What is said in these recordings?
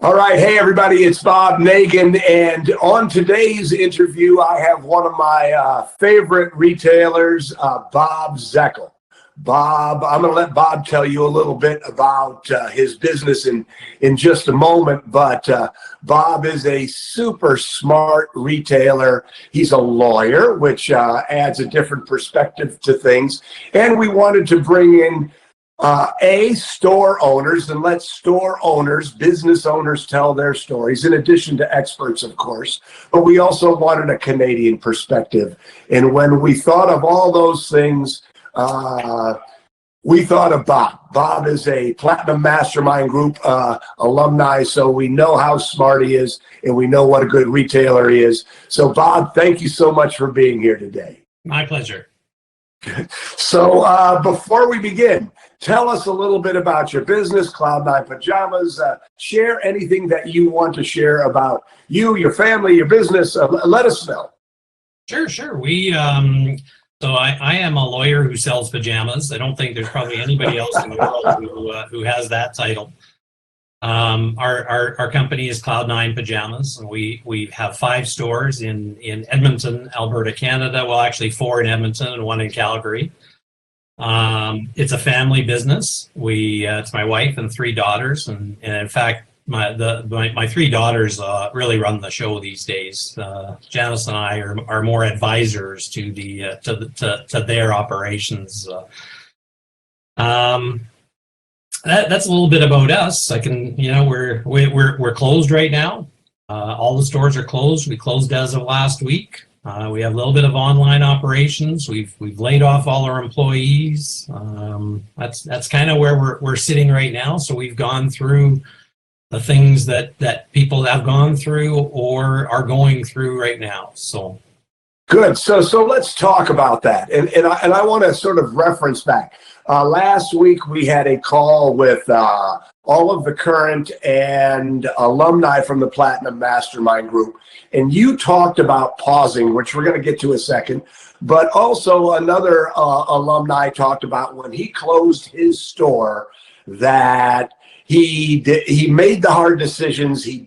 All right. Hey, everybody. It's Bob Nagan. And on today's interview, I have one of my favorite retailers, Bob Zechel. Bob, I'm going to let Bob tell you a little bit about his business in just a moment. But Bob is a super smart retailer. He's a lawyer, which adds a different perspective to things. And we wanted to bring in store owners, and let store owners, business owners tell their stories, in addition to experts, of course. But we also wanted a Canadian perspective. And when we thought of all those things, we thought of Bob. Bob is a Platinum Mastermind Group alumni, so we know how smart he is, and we know what a good retailer he is. So, Bob, thank you so much for being here today. My pleasure. So before we begin, tell us a little bit about your business, Cloud Nine Pajamas. Share anything that you want to share about you, your family, your business. Let us know. Sure. I am a lawyer who sells pajamas. I don't think there's probably anybody else in the world who has that title. Our company is Cloud Nine Pajamas, and we have 5 stores in Edmonton, Alberta, Canada. Well, actually 4 in Edmonton and 1 in Calgary. It's a family business. It's my wife and 3 daughters, and in fact, my 3 daughters really run the show these days. Janice and I are more advisors to their operations. That's a little bit about us. We're closed right now. All the stores are closed. We closed as of last week. We have a little bit of online operations. We've laid off all our employees. That's kind of where we're sitting right now. So we've gone through the things that people have gone through or are going through right now. So good. So let's talk about that. And I want to sort of reference back. Last week, we had a call with all of the current and alumni from the Platinum Mastermind Group. And you talked about pausing, which we're going to get to a second. But also another alumni talked about when he closed his store that he made the hard decisions. He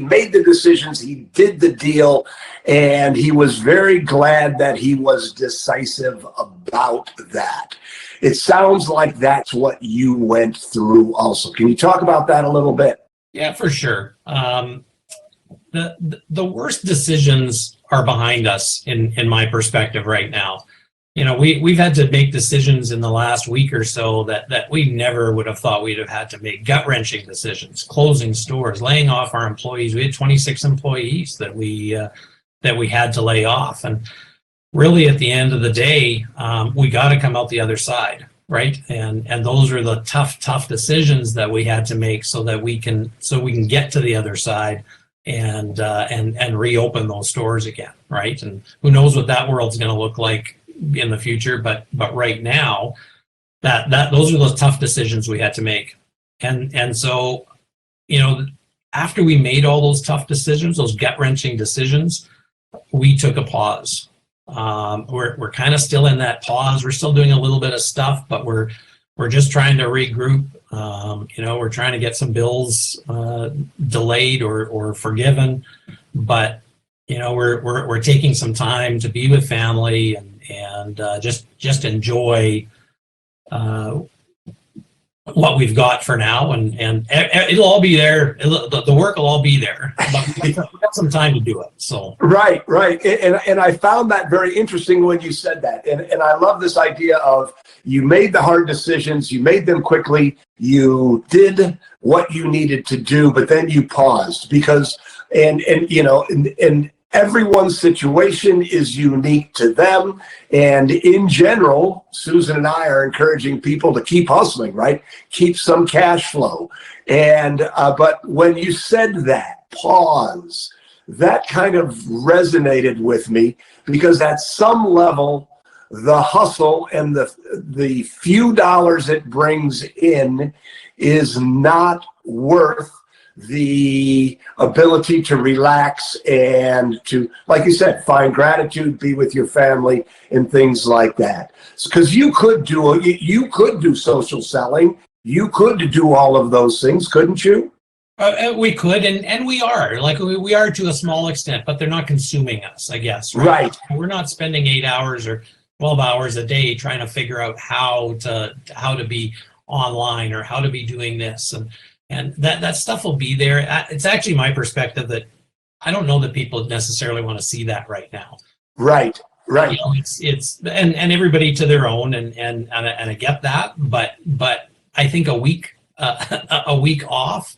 made the decisions. He did the deal. And he was very glad that he was decisive about that. It sounds like that's what you went through also. Can you talk about that a little bit? Yeah, for sure. The worst decisions are behind us in my perspective right now. We've had to make decisions in the last week or so that we never would have thought we'd have had to make. Gut-wrenching decisions, closing stores, laying off our employees. We had 26 employees that we had to lay off. And really, at the end of the day, we got to come out the other side, right? And those are the tough decisions that we had to make so we can get to the other side and reopen those stores again, right? And who knows what that world's going to look like in the future, but right now, those are the tough decisions we had to make. And so, after we made all those tough decisions, those gut-wrenching decisions, we took a pause. We're kind of still in that pause. We're still doing a little bit of stuff, but we're just trying to regroup. We're trying to get some bills delayed or forgiven, but we're taking some time to be with family and just enjoy what we've got for now, and it'll all be there. The work will all be there, but we've got some time to do it. So right, and I found that very interesting when you said that, and I love this idea of you made the hard decisions, you made them quickly, you did what you needed to do, but then you paused because and everyone's situation is unique to them. And in general, Susan and I are encouraging people to keep hustling, right? Keep some cash flow. And but when you said that, pause, that kind of resonated with me because at some level, the hustle and the few dollars it brings in is not worth the ability to relax and to, like you said, find gratitude, be with your family, and things like that. Because you could do social selling, you could do all of those things, couldn't you? We could, and we are, like, we are to a small extent, but they're not consuming us, I guess. Right. We're not spending 8 hours or 12 hours a day trying to figure out how to be online or how to be doing this, and that stuff will be there. It's actually my perspective that I don't know that people necessarily want to see that right now. Right. Right. You know, it's and everybody to their own, and I get that, but I think a week off,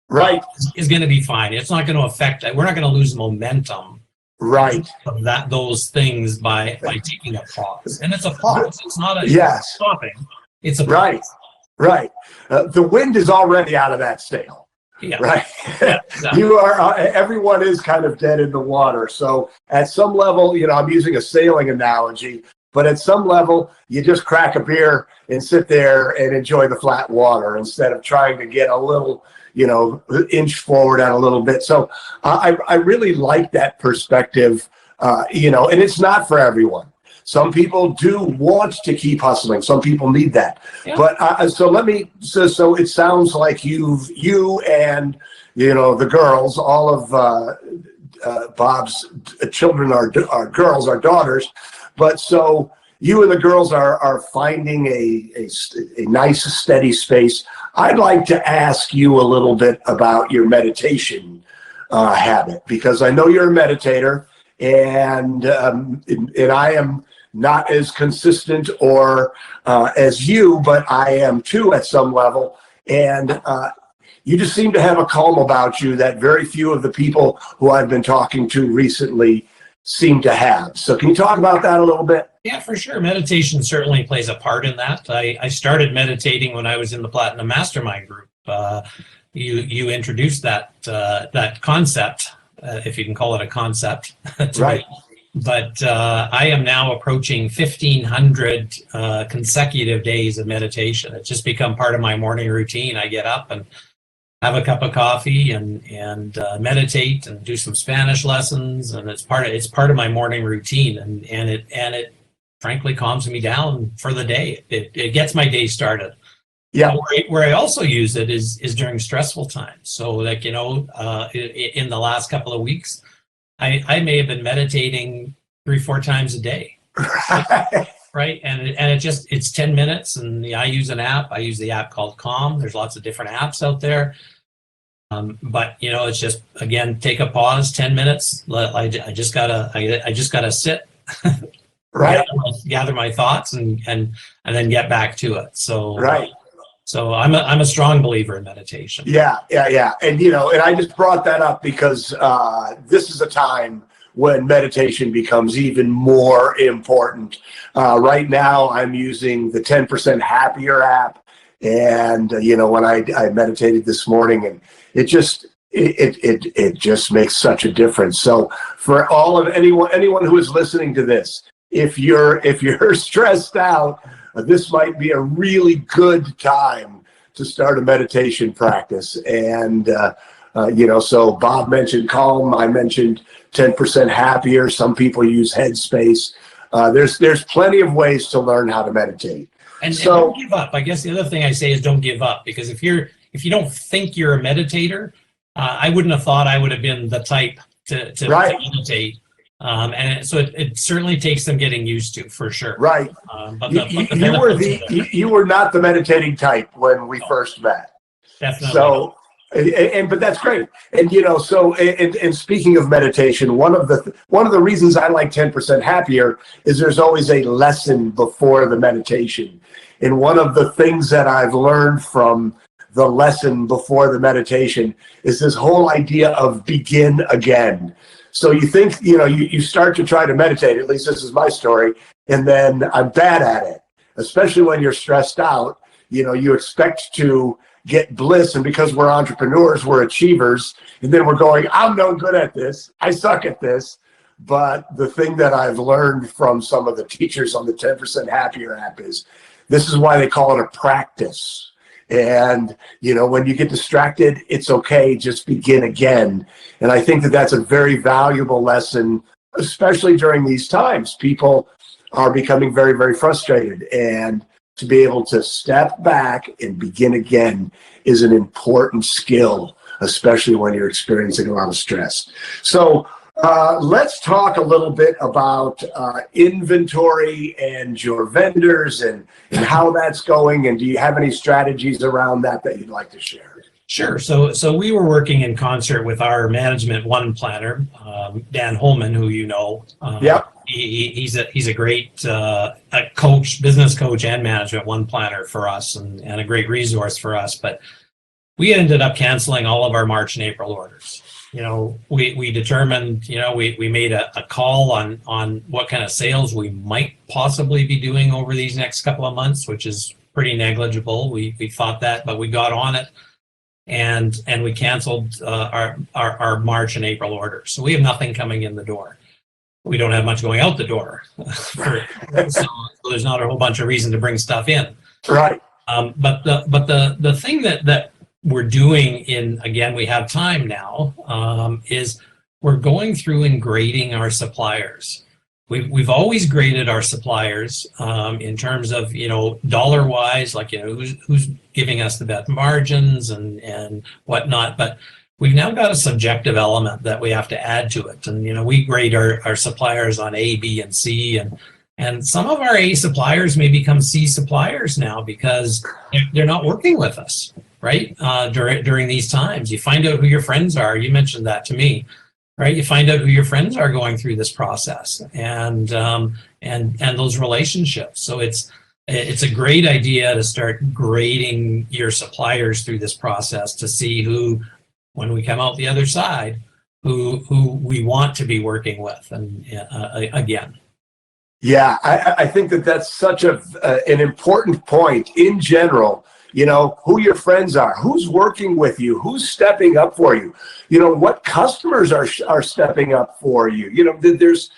Right. is going to be fine. It's not going to affect. We're not going to lose momentum. Right. Of those things by taking a pause, and it's a pause. It's not a yes stopping. It's a right. pause. Right. The wind is already out of that sail. Yeah. Right. Yeah, exactly. You are. Everyone is kind of dead in the water. So at some level, I'm using a sailing analogy, but at some level, you just crack a beer and sit there and enjoy the flat water instead of trying to get a little, inch forward and a little bit. So I really like that perspective, and it's not for everyone. Some people do want to keep hustling. Some people need that. Yeah. But so it sounds like you and, the girls, all of Bob's children are girls, are daughters. But so you and the girls are finding a nice, steady space. I'd like to ask you a little bit about your meditation habit, because I know you're a meditator, and I am not as consistent or as you, but I am too at some level. And you just seem to have a calm about you that very few of the people who I've been talking to recently seem to have. So can you talk about that a little bit? Yeah, for sure. Meditation certainly plays a part in that. I started meditating when I was in the Platinum Mastermind group. You introduced that concept, if you can call it a concept, right? Me. But I am now approaching 1,500 consecutive days of meditation. It's just become part of my morning routine. I get up and have a cup of coffee and meditate and do some Spanish lessons, and it's part of my morning routine, and it frankly calms me down for the day. It gets my day started. Yeah. Where I also use it is during stressful times. So, like, in the last couple of weeks, I may have been meditating 3-4 times a day. Right. And it's 10 minutes, and I use an app. I use the app called Calm. There's lots of different apps out there. But it's just, again, take a pause, 10 minutes. I just gotta sit, right. gather my thoughts and then get back to it. So, right. So I'm a strong believer in meditation. Yeah. And, and I just brought that up because this is a time when meditation becomes even more important. Right now, I'm using the 10% Happier app. And, when I meditated this morning, and it just makes such a difference. So for anyone who is listening to this, if you're stressed out, this might be a really good time to start a meditation practice. And, so Bob mentioned Calm. I mentioned 10% Happier. Some people use Headspace. There's plenty of ways to learn how to meditate. And don't give up. I guess the other thing I say is don't give up, because if you don't think you're a meditator, I wouldn't have thought I would have been the type to meditate. And so it certainly takes some getting used to, for sure. Right. You were not the meditating type when we first met. Definitely. So, but that's great. And and speaking of meditation, one of the reasons I like 10% Happier is there's always a lesson before the meditation. And one of the things that I've learned from the lesson before the meditation is this whole idea of begin again. So you think, you start to try to meditate, at least this is my story, and then I'm bad at it, especially when you're stressed out. You expect to get bliss, and because we're entrepreneurs, we're achievers, and then we're going, I'm no good at this, I suck at this. But the thing that I've learned from some of the teachers on the 10% Happier app is this is why they call it a practice. And, when you get distracted, it's okay, just begin again. And I think that that's a very valuable lesson, especially during these times. People are becoming very, very frustrated. And to be able to step back and begin again is an important skill, especially when you're experiencing a lot of stress. So let's talk a little bit about inventory and your vendors and how that's going. And do you have any strategies around that you'd like to share? Sure. So we were working in concert with our management one planner, Dan Holman, who you know. Yep. He's a great a coach, business coach, and management one planner for us, and a great resource for us. But we ended up canceling all of our March and April orders. We determined, we made a call on what kind of sales we might possibly be doing over these next couple of months, which is pretty negligible. We thought that, but we got on it. And we canceled our March and April orders. So we have nothing coming in the door. We don't have much going out the door. So there's not a whole bunch of reason to bring stuff in. Right. But the thing that we're doing again, we have time now, is we're going through and grading our suppliers. We've always graded our suppliers in terms of, dollar wise, like, who's giving us the best margins and whatnot. But we've now got a subjective element that we have to add to it. And, we grade our suppliers on A, B, and C. And some of our A suppliers may become C suppliers now because they're not working with us, right? During these times. You find out who your friends are. You mentioned that to me. Right, you find out who your friends are going through this process, and those relationships. So it's a great idea to start grading your suppliers through this process to see who, when we come out the other side, who we want to be working with. And again. Yeah, I think that's such an important point in general. Who your friends are, who's working with you, who's stepping up for you, what customers are stepping up for you. There's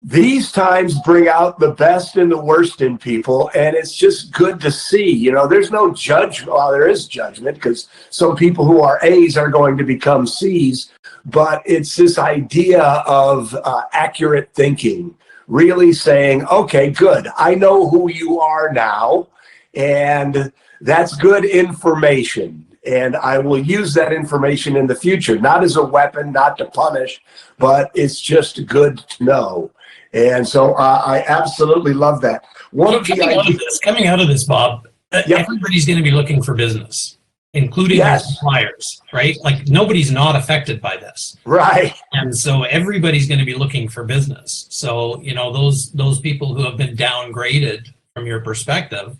these times bring out the best and the worst in people, and it's just good to see. There's no judgment. Well, there is judgment because some people who are A's are going to become C's, but it's this idea of accurate thinking, really saying, okay, good, I know who you are now, and that's good information, and I will use that information in the future, not as a weapon, not to punish, but it's just good to know. And so I absolutely love that. Coming out of this, Bob, everybody's going to be looking for business, including their suppliers, right? Like nobody's not affected by this. Right. And so everybody's going to be looking for business. So, those people who have been downgraded from your perspective,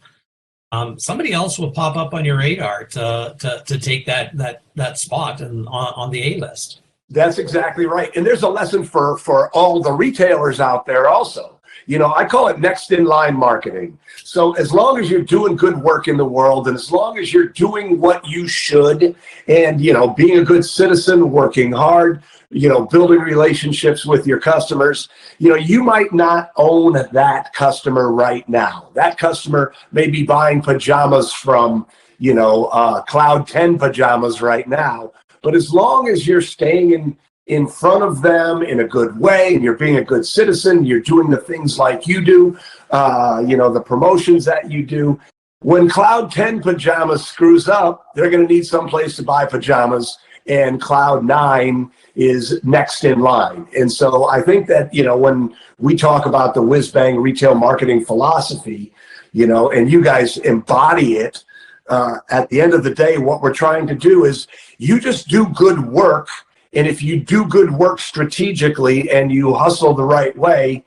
somebody else will pop up on your radar to take that spot on the A list. That's exactly right. And there's a lesson for all the retailers out there also. I call it next in line marketing. So as long as you're doing good work in the world, and as long as you're doing what you should, and, being a good citizen, working hard, building relationships with your customers, you might not own that customer right now. That customer may be buying pajamas from, Cloud 10 Pajamas right now. But as long as you're staying in front of them in a good way, and you're being a good citizen, you're doing the things like you do, the promotions that you do. When Cloud 10 Pajamas screws up, they're going to need someplace to buy pajamas, and Cloud 9 is next in line. And so I think that, when we talk about the whiz-bang retail marketing philosophy, and you guys embody it, at the end of the day, what we're trying to do is you just do good work. And if you do good work strategically and you hustle the right way,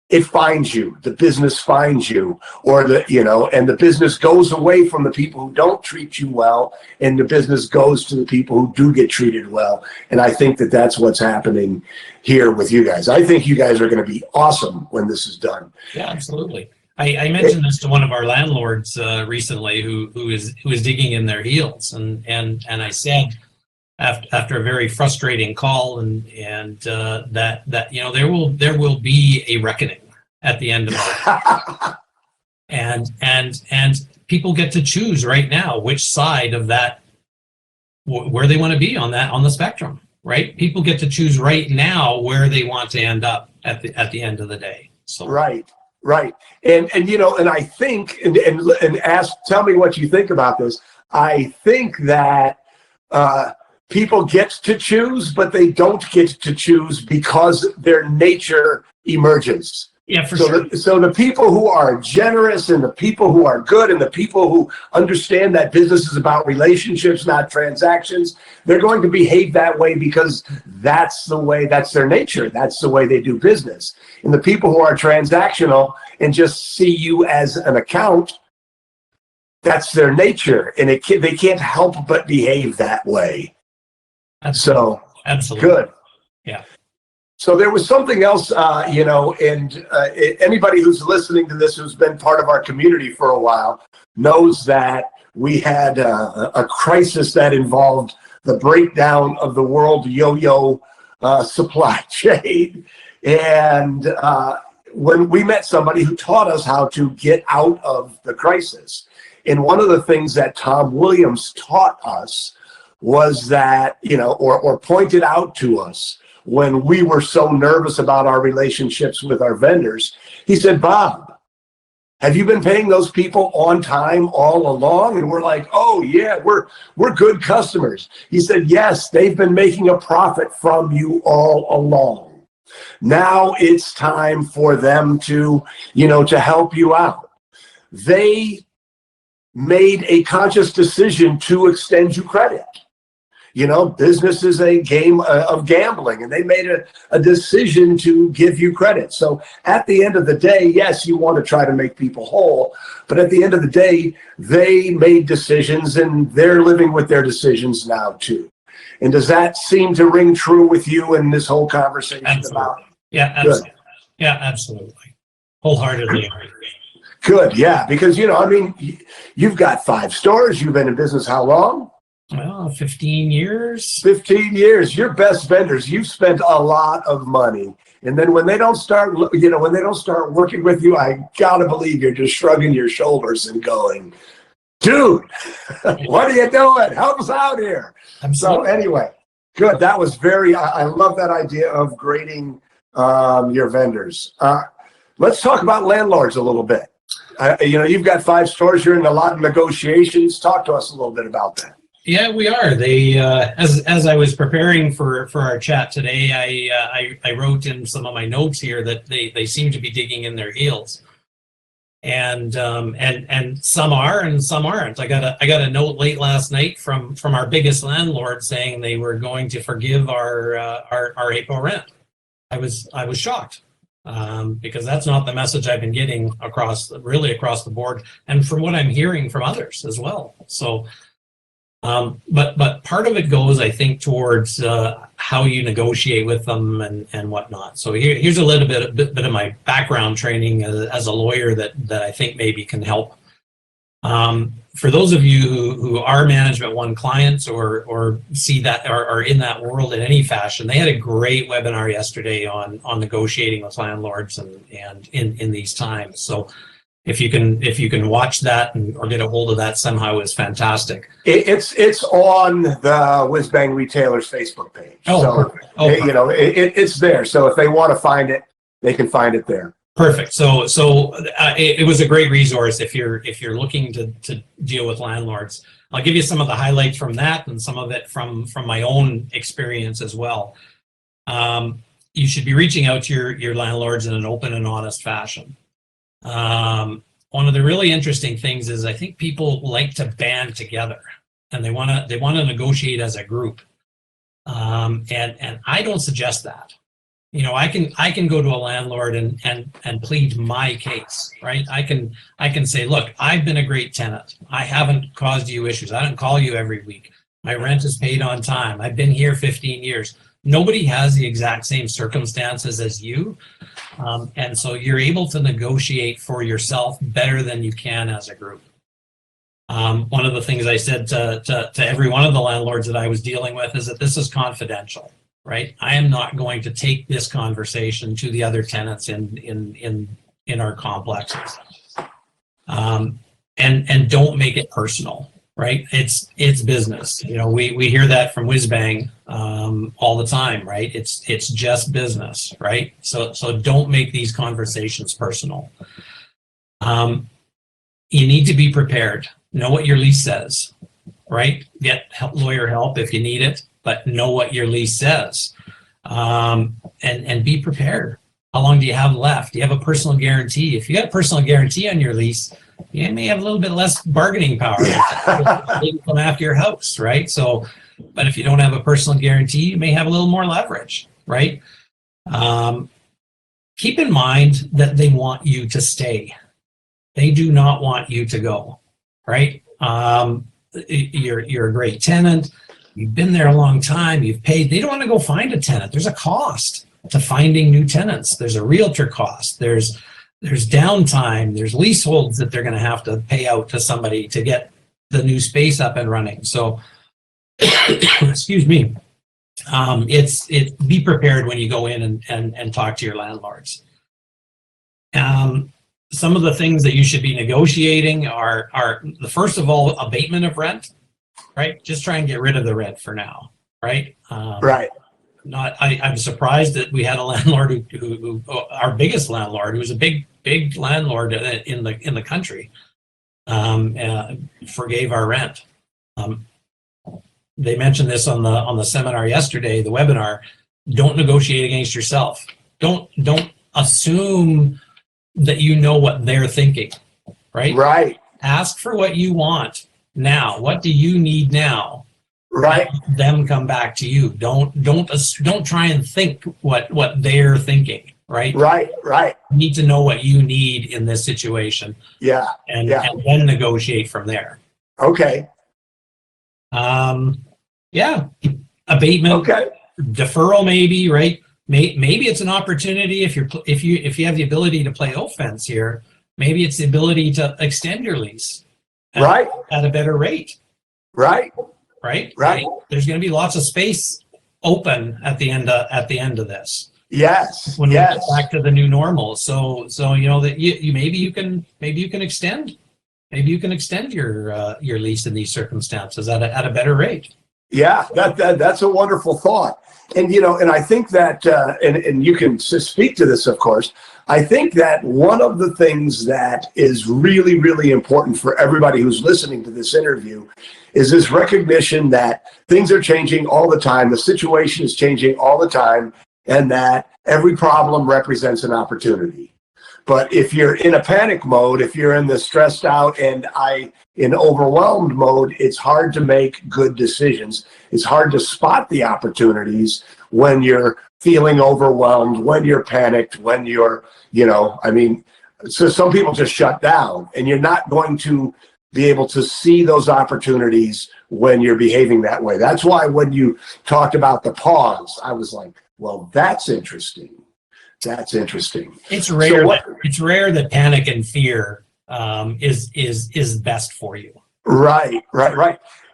it finds you. The business finds you, and the business goes away from the people who don't treat you well, and the business goes to the people who do get treated well. And I think that that's what's happening here with you guys. I think you guys are going to be awesome when this is done. Yeah, absolutely. I mentioned this to one of our landlords recently, who is digging in their heels, and I said, after a very frustrating call, and that there will be a reckoning at the end of it, and people get to choose right now which side of that, where they want to be on the spectrum, right? People get to choose right now where they want to end up at the end of the day. So right. And I think, and tell me what you think about this. I think that people get to choose, but they don't get to choose because their nature emerges. Yeah, for sure. So the people who are generous and the people who are good and the people who understand that business is about relationships, not transactions, they're going to behave that way because that's their nature. That's the way they do business. And the people who are transactional and just see you as an account, that's their nature. And they can't help but behave that way. Absolutely. So, Absolutely. good. Yeah. So there was something else, and anybody who's listening to this who's been part of our community for a while knows that we had a crisis that involved the breakdown of the world yo-yo supply chain. And when we met somebody who taught us how to get out of the crisis. And one of the things that Tom Williams taught us was that, or pointed out to us, when we were so nervous about our relationships with our vendors, he said, Bob, have you been paying those people on time all along? And we're like, oh yeah, we're good customers. He said, yes, they've been making a profit from you all along. Now it's time for them to help you out. They made a conscious decision to extend you credit. Business is a game of gambling, and they made a decision to give you credit. So at the end of the day, yes, you want to try to make people whole, but at the end of the day, they made decisions and they're living with their decisions now too. And does that seem to ring true with you in this whole conversation? Absolutely. About? Yeah, absolutely. Good. Yeah, absolutely. Wholeheartedly agree. Good, yeah, because, you've got 5 stores. You've been in business how long? Well, 15 years. 15 years. Your best vendors. You've spent a lot of money, and then when they don't start, working with you, I gotta believe you're just shrugging your shoulders and going, "Dude, what are you doing? Help us out here." Absolutely. So anyway, good. That was I love that idea of grading your vendors. Let's talk about landlords a little bit. You've got 5 stores. You're in a lot of negotiations. Talk to us a little bit about that. Yeah, we are. They, as I was preparing for our chat today, I wrote in some of my notes here that they seem to be digging in their heels, and some are and some aren't. I got a note late last night from our biggest landlord saying they were going to forgive our April rent. I was shocked. Because that's not the message I've been getting across the board, and from what I'm hearing from others as well. So. But part of it goes, I think, towards how you negotiate with them and whatnot. So here's a little bit of my background training as a lawyer that I think maybe can help. For those of you who are Management One clients or see that or are in that world in any fashion, they had a great webinar yesterday on negotiating with landlords and in these times. So. If you can watch that or get a hold of that somehow, is fantastic. It's on the Whiz Bang Retailers Facebook page. Oh, so perfect. Oh, it's there. So if they want to find it, they can find it there. Perfect. So it was a great resource if you're looking to deal with landlords. I'll give you some of the highlights from that and some of it from my own experience as well. You should be reaching out to your landlords in an open and honest fashion. One of the really interesting things is I think people like to band together and they want to negotiate as a group. And I don't suggest that. I can go to a landlord and plead my case, right? I can say, look, I've been a great tenant. I haven't caused you issues. I don't call you every week. My rent is paid on time. I've been here 15 years. Nobody has the exact same circumstances as you. And so you're able to negotiate for yourself better than you can as a group. One of the things I said to every one of the landlords that I was dealing with is that this is confidential, right? I am not going to take this conversation to the other tenants in our complexes. And don't make it personal, right? It's business. We hear that from Whiz Bang all the time, right? It's just business, right? So don't make these conversations personal. You need to be prepared. Know what your lease says. right? Get lawyer help if you need it, but know what your lease says, and be prepared. How long do you have left? Do you have a personal guarantee? If you got a personal guarantee on your lease, you may have a little bit less bargaining power. They can come after your house, right? So, but if you don't have a personal guarantee, you may have a little more leverage, right? Keep in mind that they want you to stay. They do not want you to go, right? You're a great tenant. You've been there a long time. You've paid. They don't want to go find a tenant. There's a cost to finding new tenants. There's a realtor cost. There's downtime. There's leaseholds that they're going to have to pay out to somebody to get the new space up and running. So, excuse me. Be prepared when you go in and talk to your landlords. Some of the things that you should be negotiating are the first of all, abatement of rent, right? Just try and get rid of the rent for now, right? Right. I'm surprised that we had a landlord who our biggest landlord, who was a big landlord in the country, forgave our rent. They mentioned this on the seminar yesterday, the webinar. Don't negotiate against yourself. Don't assume that you know what they're thinking, right? Right. Ask for what you want now. What do you need now? Right. Let them come back to you. Don't try and think what they're thinking, right? Right. Right. You need to know what you need in this situation. Yeah. And then negotiate from there. Okay. Yeah. Abatement. Okay. Deferral, maybe, right? Maybe it's an opportunity if you have the ability to play offense here. Maybe it's the ability to extend your lease at a better rate. Right. There's going to be lots of space open at the end of this. Yes. When we get back to the new normal, so you know that maybe you can extend your lease in these circumstances at a better rate. Yeah, that's a wonderful thought. And, and I think that, and you can speak to this, of course, I think that one of the things that is really, really important for everybody who's listening to this interview is this recognition that things are changing all the time. The situation is changing all the time, and that every problem represents an opportunity. But if you're in a panic mode, if you're in the stressed out and in overwhelmed mode, it's hard to make good decisions. It's hard to spot the opportunities when you're feeling overwhelmed, when you're panicked, when you're, so some people just shut down, and you're not going to be able to see those opportunities when you're behaving that way. That's why when you talked about the pause, I was like, well, that's interesting. That's interesting. It's rare. It's rare that panic and fear is best for you. Right.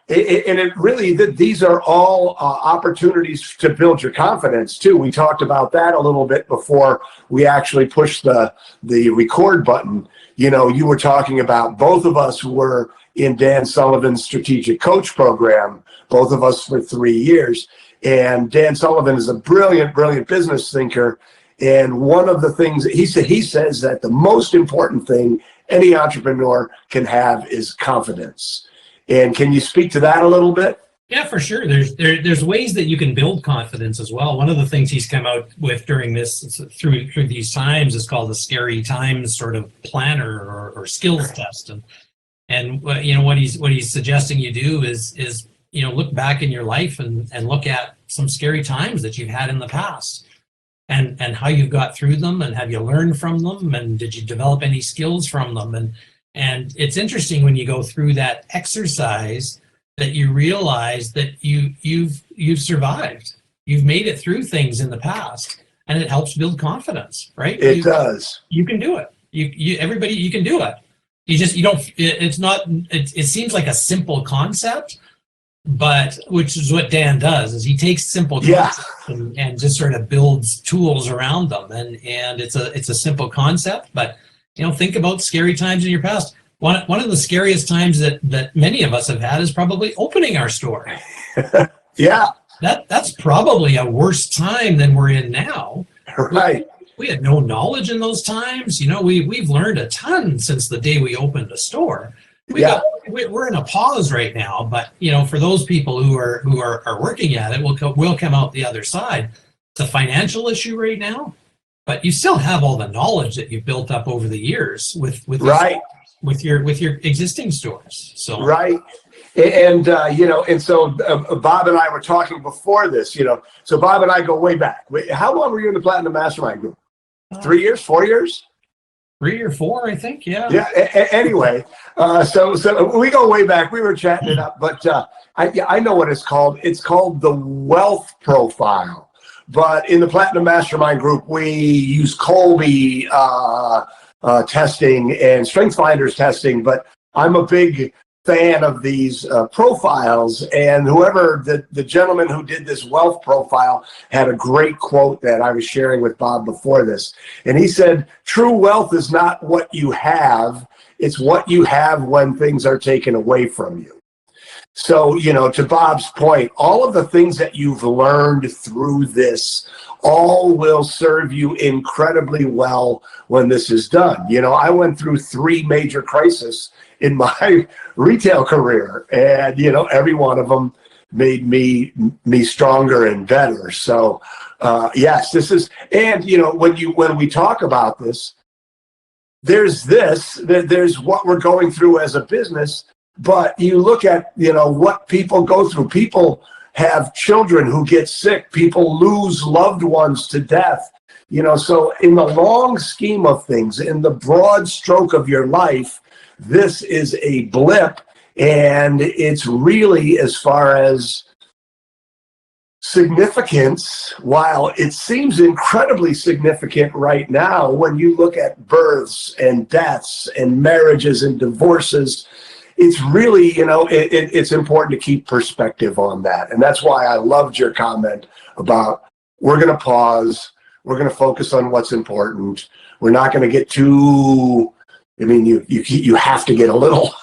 And it really, these are all opportunities to build your confidence too. We talked about that a little bit before we actually pushed the record button. You were talking about both of us were in Dan Sullivan's strategic coach program, both of us for 3 years. And Dan Sullivan is a brilliant, brilliant business thinker. And one of the things he says that the most important thing any entrepreneur can have is confidence. And can you speak to that a little bit? Yeah, for sure. There's ways that you can build confidence as well. One of the things he's come out with during this through these times is called the scary times sort of planner or skills test. And what he's suggesting you do is look back in your life and look at some scary times that you've had in the past. And how you got through them, and have you learned from them, and did you develop any skills from them? And it's interesting when you go through that exercise that you realize that you've survived. You've made it through things in the past, and it helps build confidence, right? It does. You can do it. Everybody, you can do it. You don't. It seems like a simple concept, but which is what Dan does, is he takes simple concepts and just sort of builds tools around them. And it's a simple concept, but think about scary times in your past. One of the scariest times that many of us have had is probably opening our store. Yeah. That's probably a worse time than we're in now. Right. We had no knowledge in those times. We've learned a ton since the day we opened a store. We're in a pause right now, but for those people who are working at it, will come out the other side. It's a financial issue right now, but you still have all the knowledge that you've built up over the years with your existing stores. So right. And and so Bob and I were talking before this. So Bob and I go way back. How long were you in the Platinum Mastermind group? 3 years, 4 years? 3 or 4, I think. Yeah. Yeah. Anyway, so we go way back. We were chatting it up, but I know what it's called. It's called the wealth profile. But in the Platinum Mastermind group, we use Colby testing and Strength Finders testing. But I'm a big fan of these profiles, and whoever the gentleman who did this wealth profile had a great quote that I was sharing with Bob before this, and he said, true wealth is not what you have, it's what you have when things are taken away from you. So, to Bob's point, all of the things that you've learned through this all will serve you incredibly well when this is done. I went through 3 major crises in my retail career, and every one of them made me stronger and better. So yes, this is, and when we talk about this, there's what we're going through as a business, but you look at what people go through. People have children who get sick, people lose loved ones to death. So in the long scheme of things, in the broad stroke of your life, this is a blip, and it's really, as far as significance, while it seems incredibly significant right now when you look at births and deaths and marriages and divorces, it's really, it's important to keep perspective on that. And that's why I loved your comment about, we're going to pause, we're going to focus on what's important. We're not going to get too, you have to get a little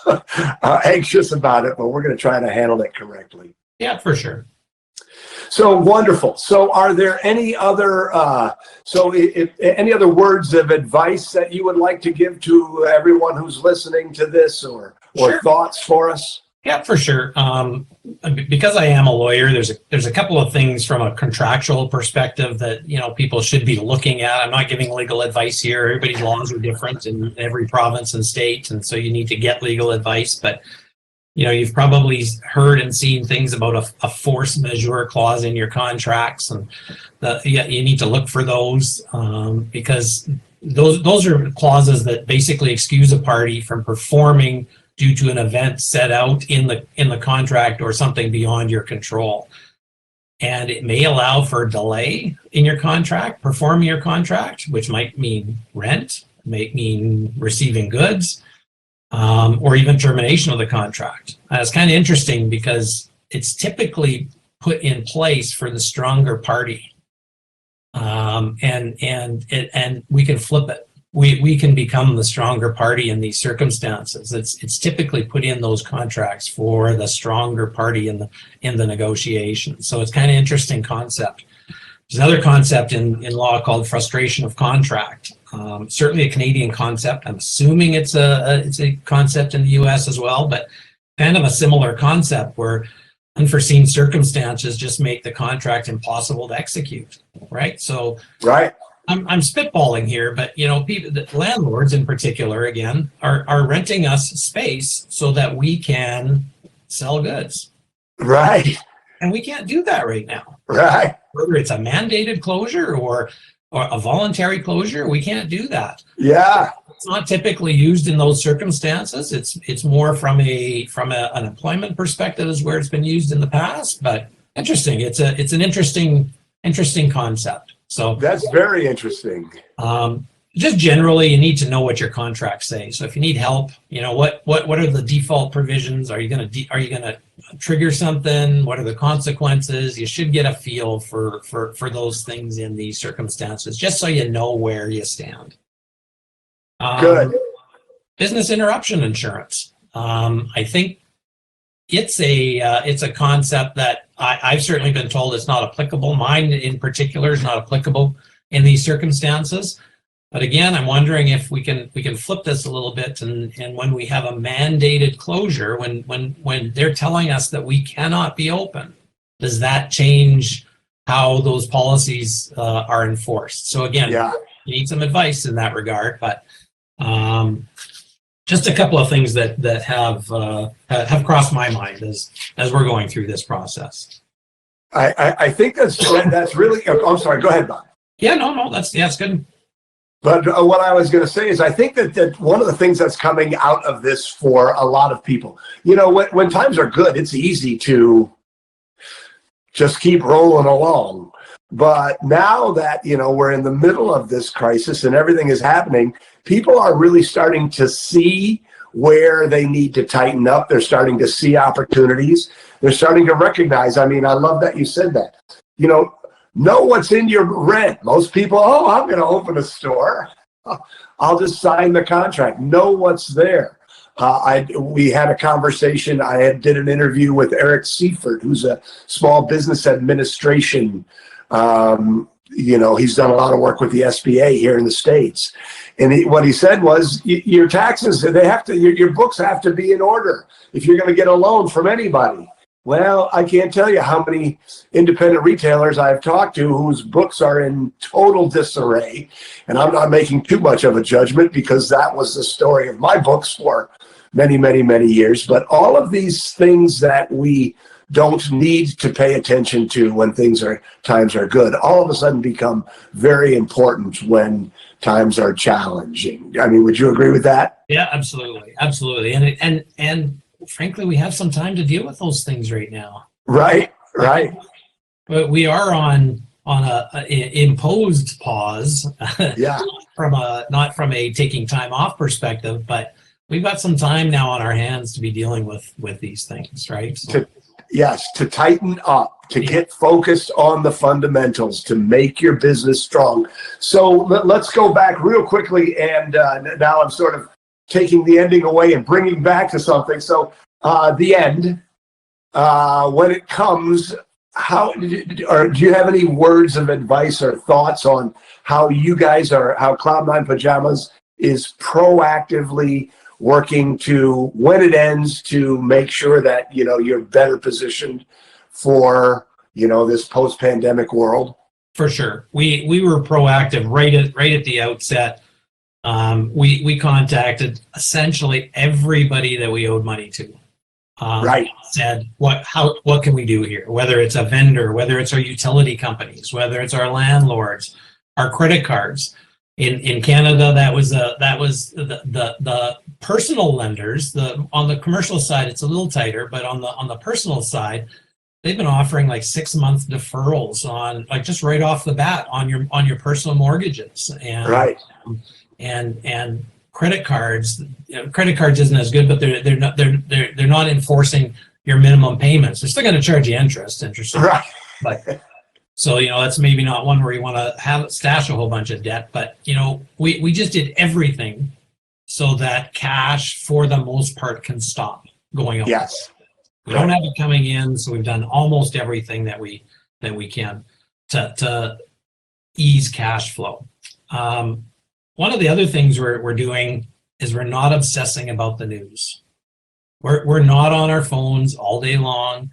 anxious about it, but we're going to try to handle it correctly. Yeah, for sure. So wonderful. So are there any other any other words of advice that you would like to give to everyone who's listening to this, or Sure. Thoughts for us? Yeah, for sure. Because I am a lawyer, there's a couple of things from a contractual perspective that people should be looking at. I'm not giving legal advice here. Everybody's laws are different in every province and state, and so you need to get legal advice. But you've probably heard and seen things about a force majeure clause in your contracts, and you need to look for those because those are clauses that basically excuse a party from performing due to an event set out in the contract or something beyond your control. And it may allow for delay in your contract, performing your contract, which might mean rent, might mean receiving goods, or even termination of the contract. It's kind of interesting because it's typically put in place for the stronger party. And we can flip it. We can become the stronger party in these circumstances. It's typically put in those contracts for the stronger party in the negotiation. So it's kind of interesting concept. There's another concept in law called frustration of contract. Certainly a Canadian concept. I'm assuming it's a concept in the U.S. as well, but kind of a similar concept where unforeseen circumstances just make the contract impossible to execute. Right. So. Right. I'm spitballing here, but people, the landlords in particular, again, are renting us space so that we can sell goods. Right. And we can't do that right now. Right. Whether it's a mandated closure or a voluntary closure, we can't do that. Yeah. It's not typically used in those circumstances. It's more from an employment perspective is where it's been used in the past. But interesting. It's an interesting concept. So that's very interesting. Just generally, you need to know what your contracts say. So if you need help, what are the default provisions? Are you going to trigger something? What are the consequences? You should get a feel for those things in these circumstances, just so you know where you stand. Good. Business interruption insurance. I think it's a concept that I've certainly been told it's not applicable. Mine in particular is not applicable in these circumstances. But again, I'm wondering if we can flip this a little bit, and when we have a mandated closure, when they're telling us that we cannot be open, does that change how those policies are enforced? So again, you need some advice in that regard, but just a couple of things that have crossed my mind as we're going through this process. I think that's really. I'm sorry. Go ahead, Bob. Yeah, no, that's good. But what I was going to say is, I think that one of the things that's coming out of this for a lot of people, when times are good, it's easy to just keep rolling along. But now that, we're in the middle of this crisis and everything is happening, people are really starting to see where they need to tighten up. They're starting to see opportunities. They're starting to recognize. I mean, I love that you said that. Know what's in your rent. Most people, I'm going to open a store. I'll just sign the contract. Know what's there. We had a conversation. I did an interview with Eric Seifert, who's a small business administration. He's done a lot of work with the SBA here in the States. And what he said was, your taxes, your books have to be in order if you're going to get a loan from anybody. Well, I can't tell you how many independent retailers I've talked to whose books are in total disarray. And I'm not making too much of a judgment, because that was the story of my books for many, many, many years. But all of these things that we don't need to pay attention to when times are good, all of a sudden become very important when times are challenging. I mean, would you agree with that? Yeah, absolutely. And frankly, we have some time to deal with those things right now. Right. But we are on a imposed pause. Yeah. Not from a taking time off perspective, but we've got some time now on our hands to be dealing with these things, right? To tighten up, to get focused on the fundamentals, to make your business strong. So let's go back real quickly, and now I'm sort of taking the ending away and bringing back to something. So the end, when it comes, do you have any words of advice or thoughts on how Cloud Nine Pajamas is proactively working to, when it ends, to make sure that, you're better positioned for, this post-pandemic world? For sure. We were proactive right at the outset. We contacted essentially everybody that we owed money to. Said, what can we do here? Whether it's a vendor, whether it's our utility companies, whether it's our landlords, our credit cards. In Canada, that was the personal lenders. On the commercial side, it's a little tighter, but on the personal side, they've been offering like 6-month deferrals on, like, just right off the bat on your personal mortgages. And and credit cards. Credit cards isn't as good, but they're not enforcing your minimum payments. They're still going to charge you interest. Right. But so, that's maybe not one where you want to stash a whole bunch of debt, but, we just did everything so that cash, for the most part, can stop going on. Yes. We don't have it coming in, so we've done almost everything that we can to ease cash flow. One of the other things we're doing is we're not obsessing about the news. We're not on our phones all day long.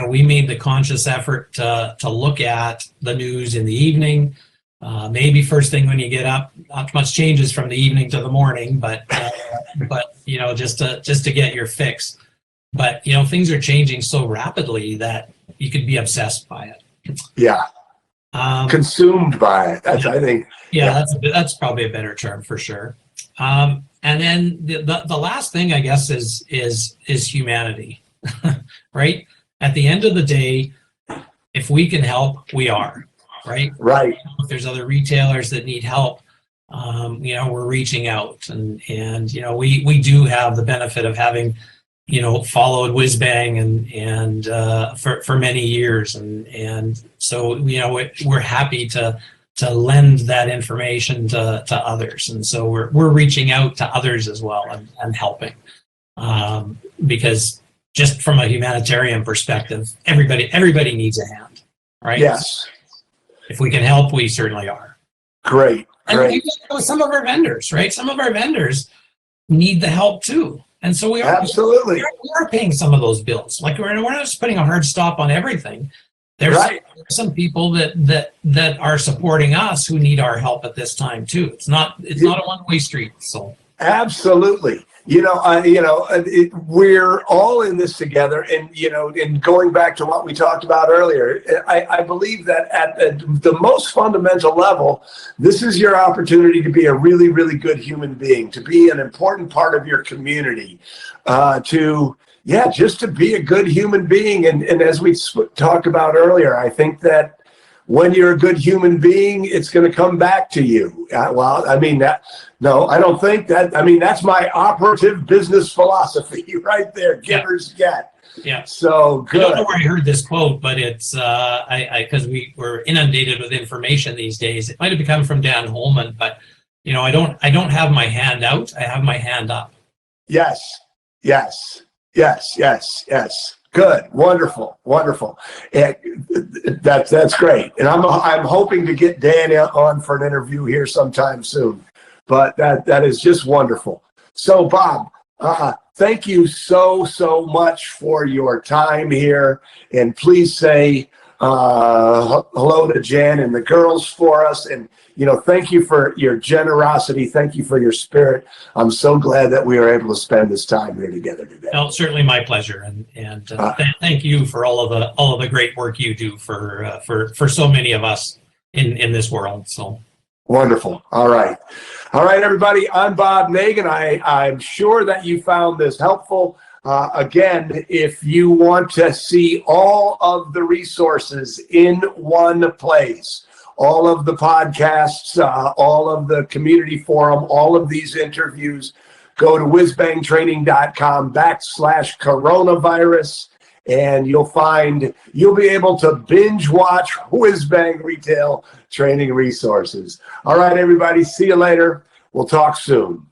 We made the conscious effort to look at the news in the evening. Maybe first thing when you get up. Not much changes from the evening to the morning, but just to get your fix. But things are changing so rapidly that you could be obsessed by it. Yeah. Consumed by it. I think. Yeah, that's probably a better term for sure. And then the last thing, I guess, is humanity, right? At the end of the day, if we can help, we are, right? Right. If there's other retailers that need help, we're reaching out, and we do have the benefit of having, followed Whizbang and for many years, and so we're happy to lend that information to others, and so we're reaching out to others as well and helping, because just from a humanitarian perspective, everybody needs a hand, right? Yes. If we can help, we certainly are. Great. And Great. some of our vendors, right? Some of our vendors need the help too. And so Absolutely. we are paying some of those bills. Like we're not just putting a hard stop on everything. There's some people that are supporting us who need our help at this time too. It's not a one-way street. So absolutely. We're all in this together, and going back to what we talked about earlier, I believe that at the most fundamental level, this is your opportunity to be a really, really good human being, to be an important part of your community, just to be a good human being. And as we talked about earlier, I think that when you're a good human being, it's going to come back to you. No, I don't think that. That's my operative business philosophy right there. Givers get. Yeah. So good. I don't know where I heard this quote, but it's because we were inundated with information these days. It might have come from Dan Holman, but I don't have my hand out. I have my hand up. Yes. Good, wonderful. That's great, and I'm hoping to get Dan on for an interview here sometime soon. But that is just wonderful. So Bob, thank you so much for your time here, and please say hello to Jen and the girls for us, and thank you for your generosity. Thank you for your spirit. I'm so glad that we were able to spend this time here together today. Well, certainly my pleasure, and thank you for all of the great work you do for so many of us in this world. So wonderful. All right, everybody. I'm Bob Nagan. I'm sure that you found this helpful. Again, if you want to see all of the resources in one place, all of the podcasts, all of the community forum, all of these interviews, go to whizbangtraining.com/coronavirus, and you'll be able to binge watch Whizbang Retail Training Resources. All right, everybody. See you later. We'll talk soon.